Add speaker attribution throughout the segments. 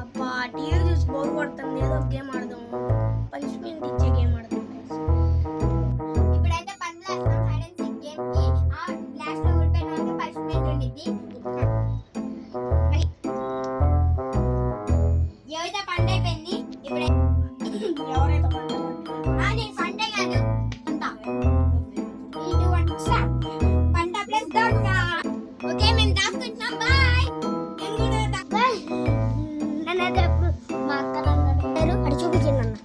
Speaker 1: అబ్బా టీవీ చూసి బోర్ కొడుతుంది, ఏదో ఒక గేమ్ ఆడదాం. పనిష్మెంట్ ఇచ్చే గేమ్ ఆడదాం.
Speaker 2: ఇప్పుడైతే పండ్లు వేస్తాం హైడ్ అండ్ సీక్ గేమ్ కి. ఆ లాస్ట్ లో ఓడిపోయిన వాళ్ళకి పనిష్మెంట్ ఉండిద్ది. ఎవరైతే పండు అయిపోయింది ఇప్పుడు
Speaker 1: ఎవరైతే పండు
Speaker 2: నేను పండే కాదు అంతా ఇది వచ్చా పంట ప్లస్ దొంగ. ఓకే మేము దాచుకుంటున్నాం. బాయ్.
Speaker 1: నేనైతే ఎప్పుడు మా అక్క నన్ను అడి చూపించింది అన్న.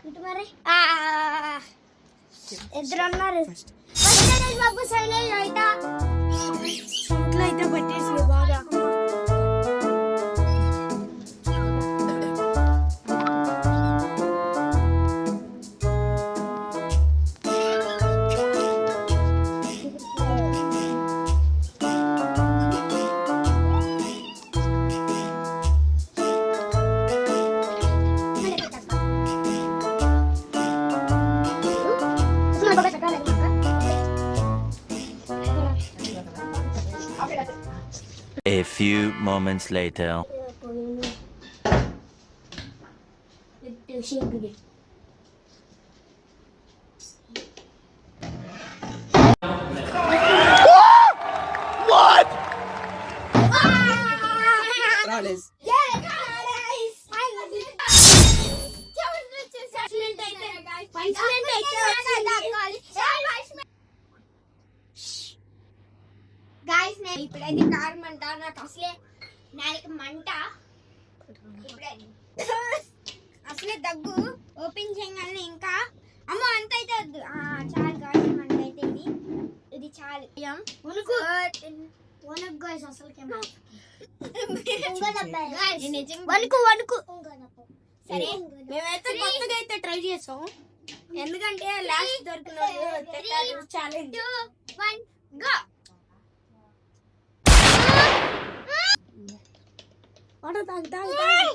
Speaker 1: ఇటు మరి ఇద్దరు అన్నారు. బాబు సైలేజ్ అయితే ఇంట్లో అయితే పట్టేసి బాగా
Speaker 3: A few moments later.
Speaker 4: What?
Speaker 2: Rales. Guys నేను ఇప్పుడైతే కారం మంట, నాకు అసలే నాలుగు మంట. అసలే దగ్గు ఓపెన్ చేయగానే ఇంకా అమ్మో అంత అయితే వద్దు. చాలు గాయ్స్ మంట అయితే ఇది చాలు. వణుకు గాయ్స్ అసలుకే వణుకు వణుకు. సరే
Speaker 1: మేమైతే కొత్తగా అయితే ట్రై చేసాం, ఎందుకంటే లాస్ట్ దొరికిన ఛాలెంజ్.
Speaker 2: 1 గో.
Speaker 1: వాటర్ తాగు తాగు తాగు.